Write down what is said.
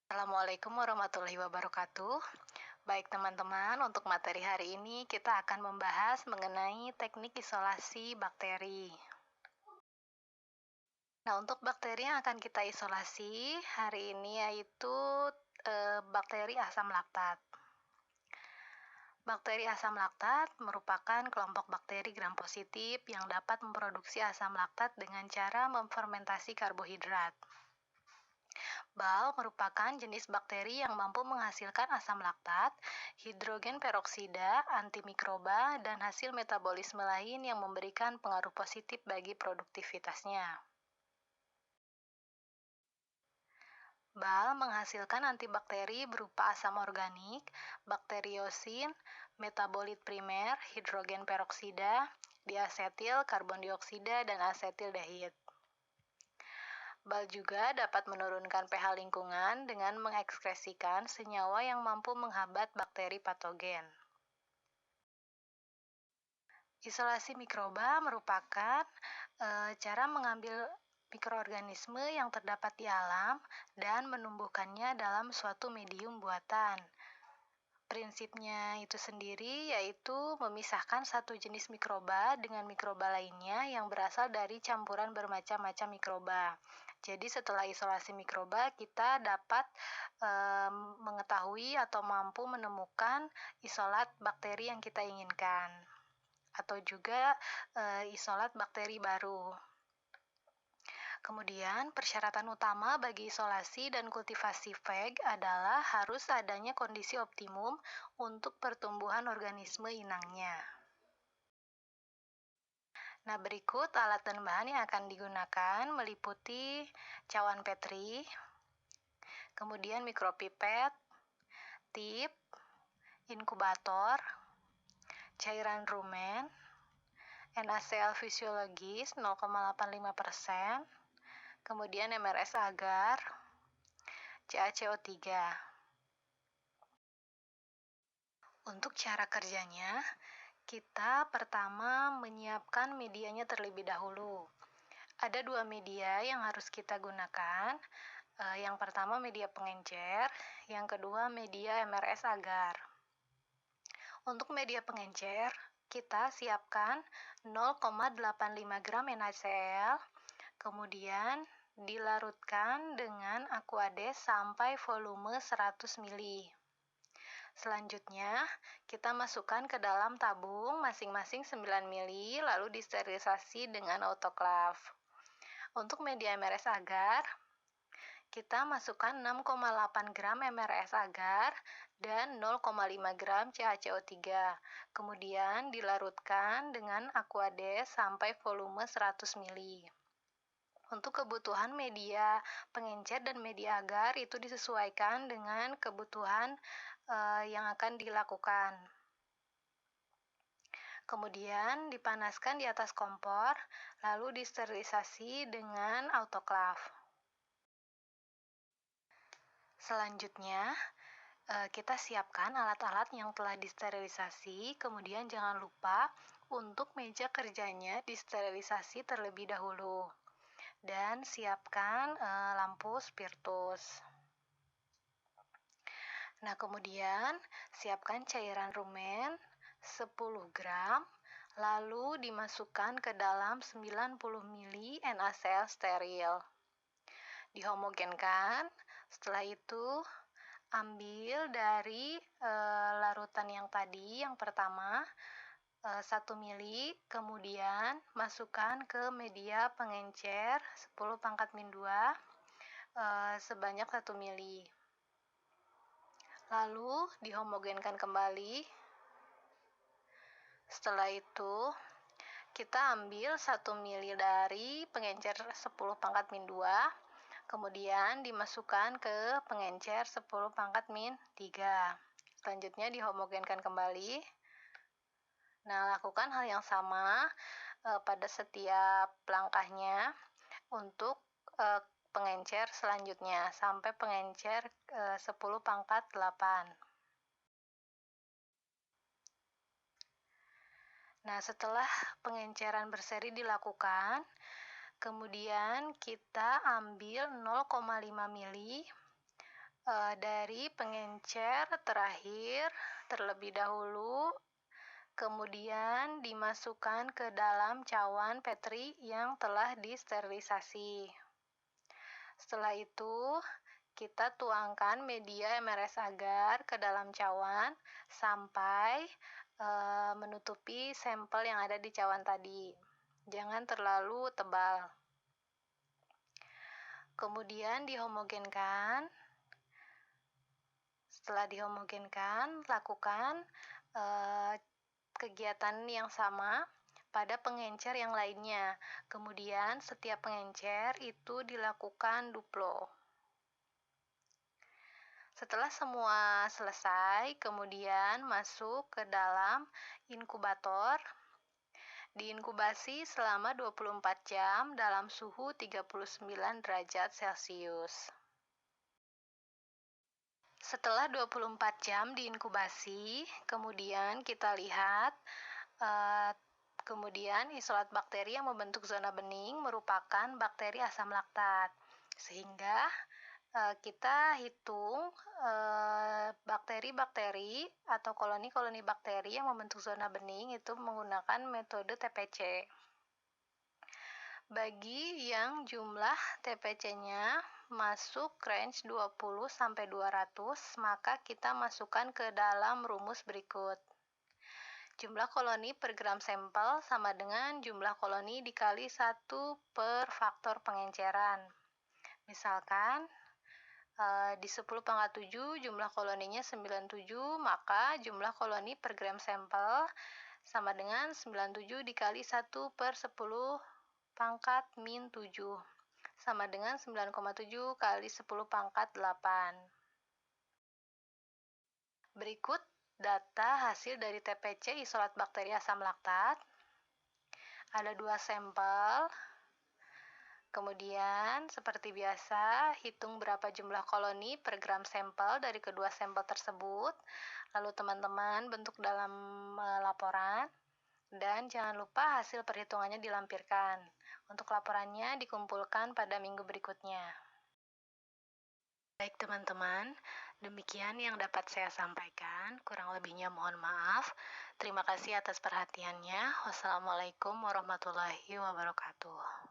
Assalamualaikum warahmatullahi wabarakatuh. Baik teman-teman, untuk materi hari ini kita akan membahas mengenai teknik isolasi bakteri. Nah, untuk bakteri yang akan kita isolasi hari ini yaitu bakteri asam laktat. Bakteri asam laktat merupakan kelompok bakteri gram positif yang dapat memproduksi asam laktat dengan cara memfermentasi karbohidrat. BAL merupakan jenis bakteri yang mampu menghasilkan asam laktat, hidrogen peroksida, antimikroba, dan hasil metabolisme lain yang memberikan pengaruh positif bagi produktivitasnya. BAL menghasilkan antibakteri berupa asam organik, bakteriosin, metabolit primer, hidrogen peroksida, diasetil, karbon dioksida, dan asetildehid. BAL juga dapat menurunkan pH lingkungan dengan mengekskresikan senyawa yang mampu menghambat bakteri patogen. Isolasi mikroba merupakan cara mengambil mikroorganisme yang terdapat di alam dan menumbuhkannya dalam suatu medium buatan. Prinsipnya itu sendiri yaitu memisahkan satu jenis mikroba dengan mikroba lainnya yang berasal dari campuran bermacam-macam mikroba. Jadi setelah isolasi mikroba, kita dapat mengetahui atau mampu menemukan isolat bakteri yang kita inginkan, atau juga isolat bakteri baru. Kemudian, persyaratan utama bagi isolasi dan kultivasi VEG adalah harus adanya kondisi optimum untuk pertumbuhan organisme inangnya. Nah, berikut alat dan bahan yang akan digunakan meliputi cawan Petri, kemudian mikropipet, tip, inkubator, cairan rumen, NaCl fisiologis 0,85%, kemudian MRS agar, CaCO3. Untuk cara kerjanya, kita pertama menyiapkan medianya terlebih dahulu. Ada dua media yang harus kita gunakan. Yang pertama media pengencer, yang kedua media MRS agar. Untuk media pengencer, kita siapkan 0,85 gram NaCl, kemudian dilarutkan dengan Aquades sampai volume 100 ml. Selanjutnya, kita masukkan ke dalam tabung masing-masing 9 ml, lalu disterilisasi dengan autoclave. Untuk media MRS agar, kita masukkan 6,8 gram MRS agar dan 0,5 gram CaCO3. Kemudian dilarutkan dengan Aquades sampai volume 100 ml. Untuk kebutuhan media pengencer dan media agar itu disesuaikan dengan kebutuhan yang akan dilakukan. Kemudian dipanaskan di atas kompor, lalu disterilisasi dengan autoclave. Selanjutnya, kita siapkan alat-alat yang telah disterilisasi, kemudian jangan lupa untuk meja kerjanya disterilisasi terlebih dahulu. Dan siapkan lampu spiritus. Nah, kemudian siapkan cairan rumen 10 gram, lalu dimasukkan ke dalam 90 ml NaCl steril. Dihomogenkan, setelah itu ambil dari larutan yang tadi, yang pertama 1 ml, kemudian masukkan ke media pengencer 10⁻², sebanyak 1 ml. Lalu dihomogenkan kembali. Setelah itu, kita ambil 1 ml dari pengencer 10⁻², kemudian dimasukkan ke pengencer 10⁻3. Selanjutnya dihomogenkan kembali. Nah, lakukan hal yang sama pada setiap langkahnya untuk pengencer selanjutnya sampai pengencer 10⁻8. Nah, setelah pengenceran berseri dilakukan, kemudian kita ambil 0,5 ml dari pengencer terakhir terlebih dahulu, kemudian dimasukkan ke dalam cawan Petri yang telah disterilisasi. Setelah itu, kita tuangkan media MRS agar ke dalam cawan sampai menutupi sampel yang ada di cawan tadi. Jangan terlalu tebal. Kemudian dihomogenkan. Setelah dihomogenkan, lakukan kegiatan yang sama pada pengencer yang lainnya. Kemudian setiap pengencer itu dilakukan duplo. Setelah semua selesai, kemudian masuk ke dalam inkubator. Diinkubasi selama 24 jam dalam suhu 39 derajat Celcius. Setelah 24 jam diinkubasi, kemudian kita lihat kemudian isolat bakteri yang membentuk zona bening merupakan bakteri asam laktat. Sehingga kita hitung bakteri-bakteri atau koloni-koloni bakteri yang membentuk zona bening itu menggunakan metode TPC. Bagi yang jumlah TPC-nya masuk range 20-200, maka kita masukkan ke dalam rumus berikut. Jumlah koloni per gram sampel sama dengan jumlah koloni dikali 1 per faktor pengenceran. Misalkan, di 10⁻7 jumlah koloninya 97, maka jumlah koloni per gram sampel sama dengan 97 dikali 1 per 10⁻⁷ sama dengan 9,7 kali 10⁻8. Berikut data hasil dari TPC isolat bakteri asam laktat. Ada 2 sampel. Kemudian, seperti biasa, hitung berapa jumlah koloni per gram sampel dari kedua sampel tersebut. Lalu teman-teman bentuk dalam laporan. Dan jangan lupa hasil perhitungannya dilampirkan. Untuk laporannya dikumpulkan pada minggu berikutnya. Baik teman-teman, demikian yang dapat saya sampaikan. Kurang lebihnya mohon maaf. Terima kasih atas perhatiannya. Wassalamualaikum warahmatullahi wabarakatuh.